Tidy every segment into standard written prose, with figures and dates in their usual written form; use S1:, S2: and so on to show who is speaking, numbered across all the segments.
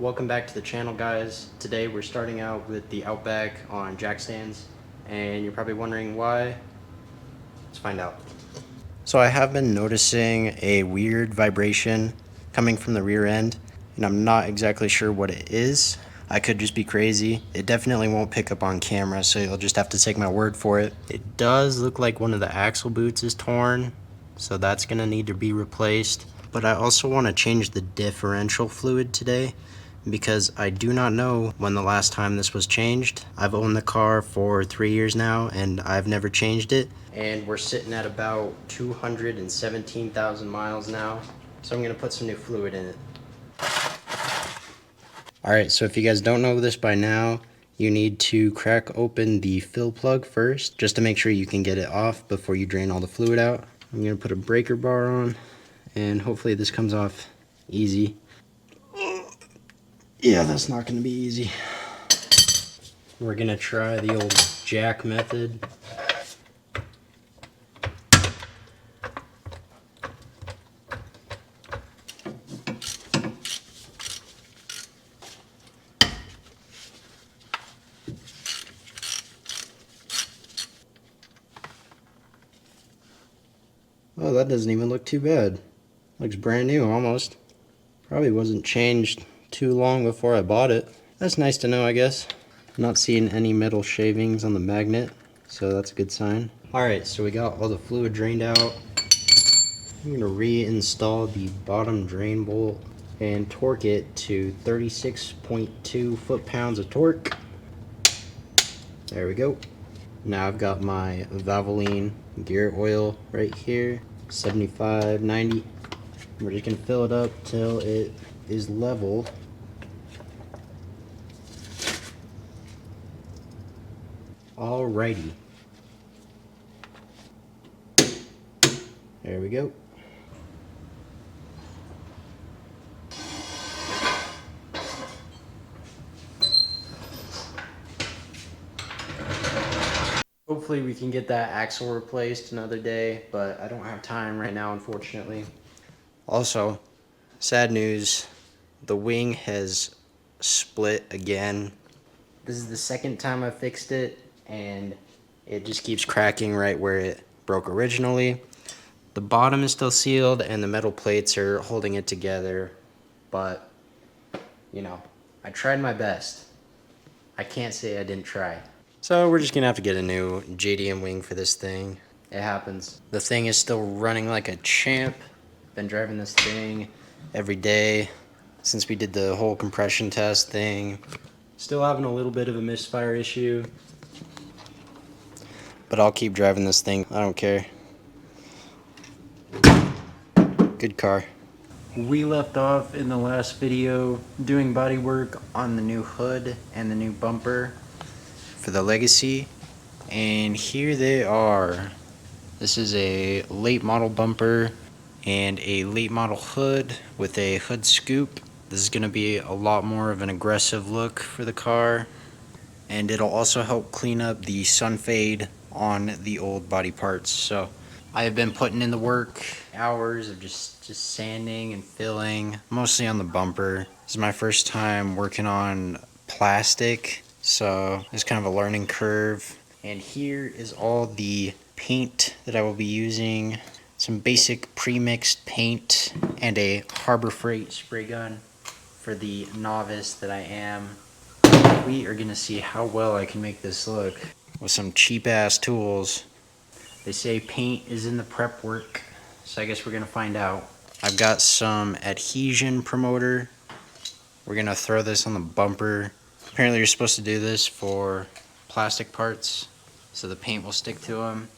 S1: Welcome back to the channel, guys. Today we're starting out with the Outback on jack stands, and you're probably wondering why. Let's find out. So I have been noticing a weird vibration coming from the rear end, and I'm not exactly sure what it is. I could just be crazy. It definitely won't pick up on camera, so you'll just have to take my word for it. It does look like one of the axle boots is torn, so that's gonna need to be replaced. But I also want to change the differential fluid today, because I do not know when the last time this was changed. I've owned the car for 3 years now and I've never changed it. And we're sitting at about 217,000 miles now. So I'm gonna put some new fluid in it. Alright, so if you guys don't know this by now, you need to crack open the fill plug first, just to make sure you can get it off before you drain all the fluid out. I'm gonna put a breaker bar on, and hopefully this comes off easy. Yeah, that's not going to be easy. We're going to try the old jack method. Oh, that doesn't even look too bad. Looks brand new almost. Probably wasn't changed too long before I bought it. That's nice to know, I guess. I'm not seeing any metal shavings on the magnet, so that's a good sign. Alright, so we got all the fluid drained out. I'm going to reinstall the bottom drain bolt and torque it to 36.2 foot-pounds of torque. There we go. Now I've got my Valvoline gear oil right here, 75-90. We're just going to fill it up till it is level. Alrighty. There we go. Hopefully we can get that axle replaced another day, but I don't have time right now, unfortunately. Also, sad news, the wing has split again. This is the second time I fixed it, and it just keeps cracking right where it broke originally. The bottom is still sealed and the metal plates are holding it together, but you know, I tried my best. I can't say I didn't try. So we're just gonna have to get a new JDM wing for this thing. It happens. The thing is still running like a champ. Been driving this thing every day since we did the whole compression test thing. Still having a little bit of a misfire issue, but I'll keep driving this thing. I don't care. Good car. We left off in the last video doing body work on the new hood and the new bumper for the Legacy, and here they are. This is a late model bumper and a late model hood with a hood scoop. This is going to be a lot more of an aggressive look for the car, and it'll also help clean up the sun fade on the old body parts. So I have been putting in the work, hours of just sanding and filling, mostly on the bumper. This is my first time working on plastic, so it's kind of a learning curve. And here is all the paint that I will be using. Some basic pre-mixed paint and a Harbor Freight spray gun for the novice that I am. We are gonna see how well I can make this look with some cheap ass tools. They say paint is in the prep work, so I guess we're gonna find out. I've got some adhesion promoter. We're gonna throw this on the bumper. Apparently you're supposed to do this for plastic parts so the paint will stick to them.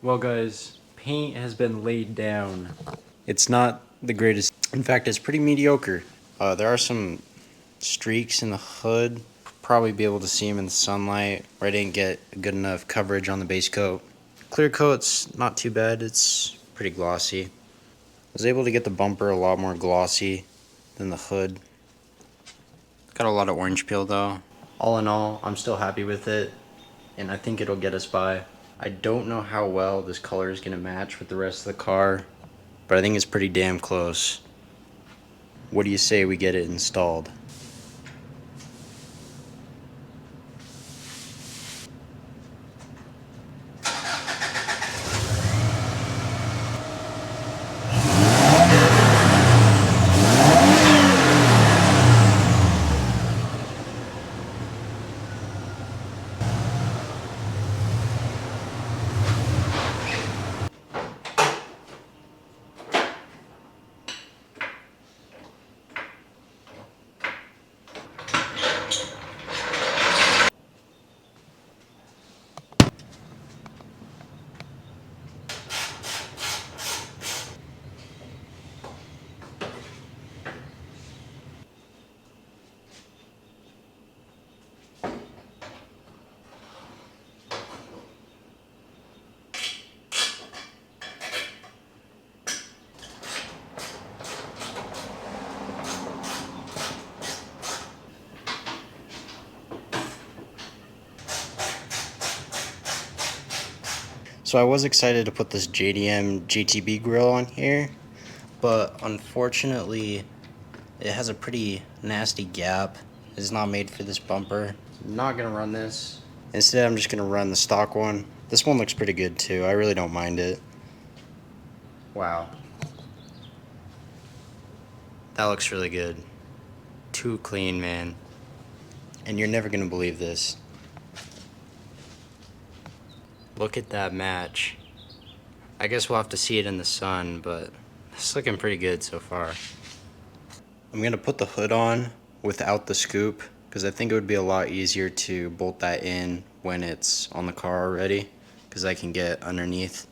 S1: Well guys, paint has been laid down. It's not the greatest. In fact, it's pretty mediocre. There are some streaks in the hood. Probably be able to see them in the sunlight, where I didn't get good enough coverage on the base coat. Clear coat's not too bad. It's pretty glossy. I was able to get the bumper a lot more glossy than the hood. Got a lot of orange peel though. All in all, I'm still happy with it, and I think it'll get us by. I don't know how well this color is going to match with the rest of the car, but I think it's pretty damn close. What do you say we get it installed? So I was excited to put this JDM GTB grill on here, but unfortunately it has a pretty nasty gap. It's not made for this bumper. I'm not gonna run this. Instead, I'm just gonna run the stock one. This one looks pretty good too. I really don't mind it. Wow. That looks really good. Too clean, man. And you're never gonna believe this. Look at that match. I guess we'll have to see it in the sun, but it's looking pretty good so far. I'm gonna put the hood on without the scoop, because I think it would be a lot easier to bolt that in when it's on the car already, because I can get underneath.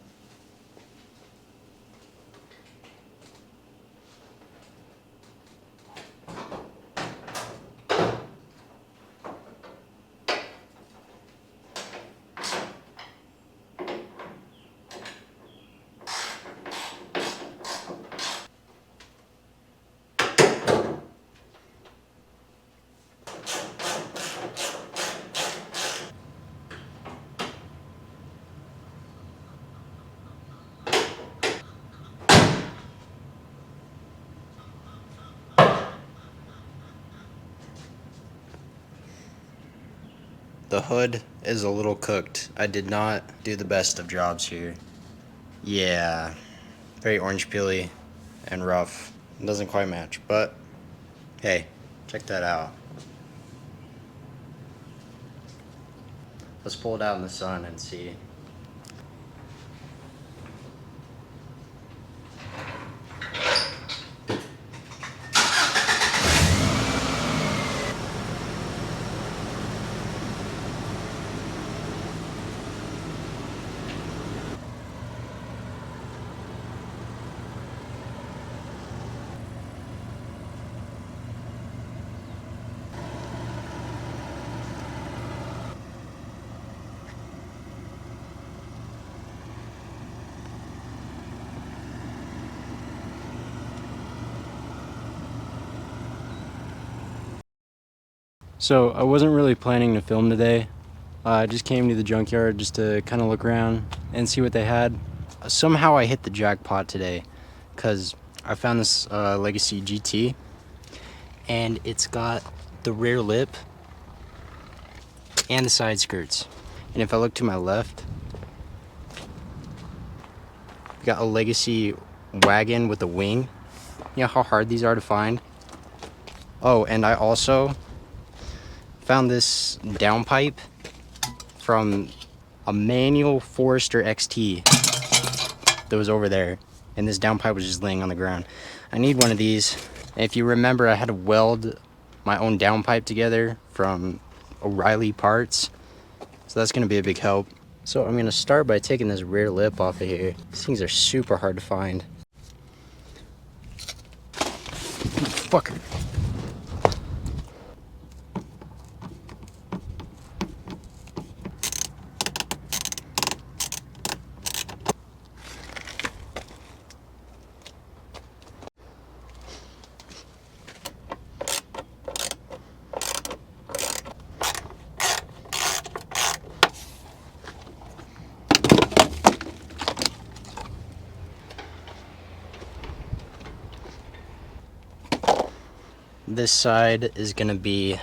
S1: The hood is a little cooked. I did not do the best of jobs here. Yeah, very orange peely and rough. It doesn't quite match, but hey, check that out. Let's pull it out in the sun and see. So I wasn't really planning to film today. I just came to the junkyard just to kind of look around and see what they had. Somehow I hit the jackpot today because I found this Legacy GT, and it's got the rear lip and the side skirts. And if I look to my left, we got a Legacy Wagon with a wing. You know how hard these are to find? Oh, and I also found this downpipe from a manual Forester XT that was over there, and this downpipe was just laying on the ground. I need one of these. And if you remember, I had to weld my own downpipe together from O'Reilly parts, so that's going to be a big help. So I'm gonna start by taking this rear lip off of here. These things are super hard to find. Fucker. This side is gonna be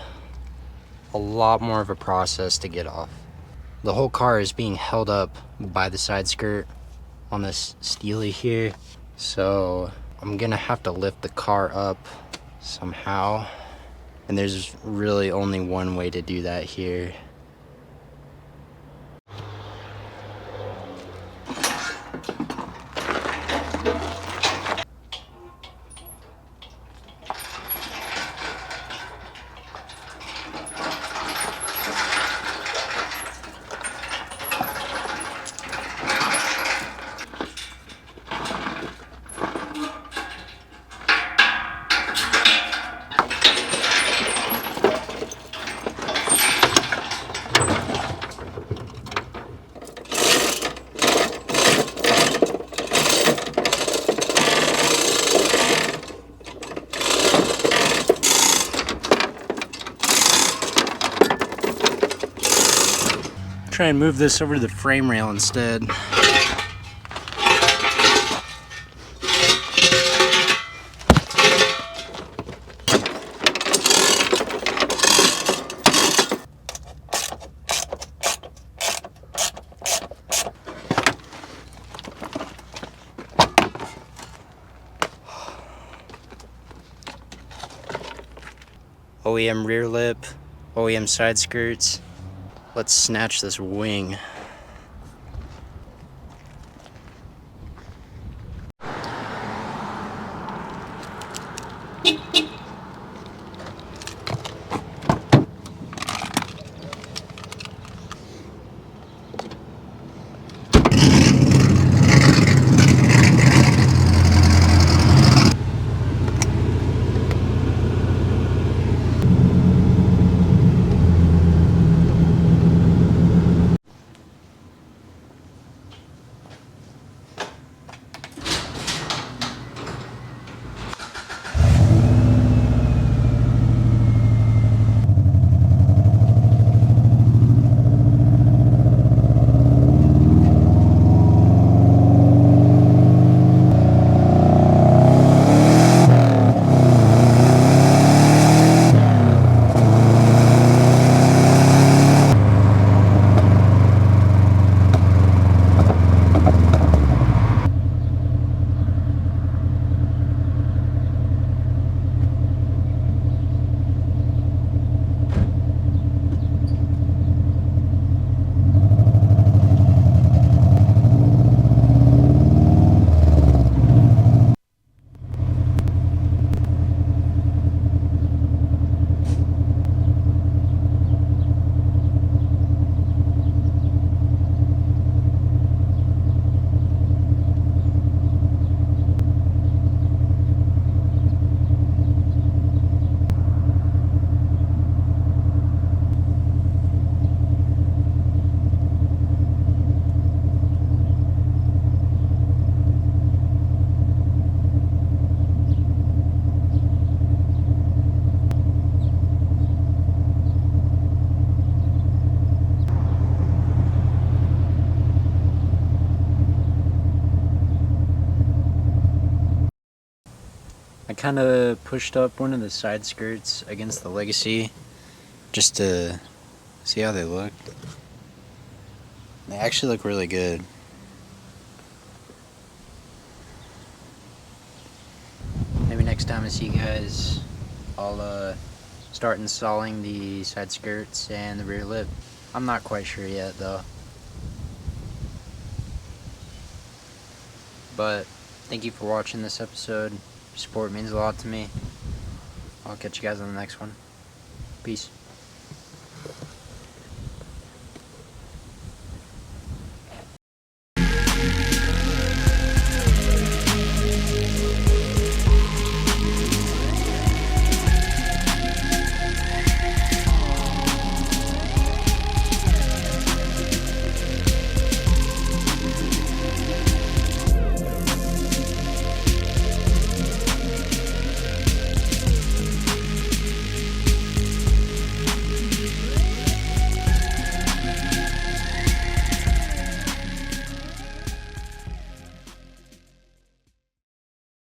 S1: a lot more of a process to get off. The whole car is being held up by the side skirt on this steely here. So I'm gonna have to lift the car up somehow. And there's really only one way to do that here. Try and move this over to the frame rail instead. OEM rear lip, OEM side skirts. Let's snatch this wing. I kind of pushed up one of the side skirts against the Legacy just to see how they look. They actually look really good. Maybe next time I see you guys, I'll start installing the side skirts and the rear lip. I'm not quite sure yet though. But thank you for watching this episode. Support means a lot to me. I'll catch you guys on the next one. Peace.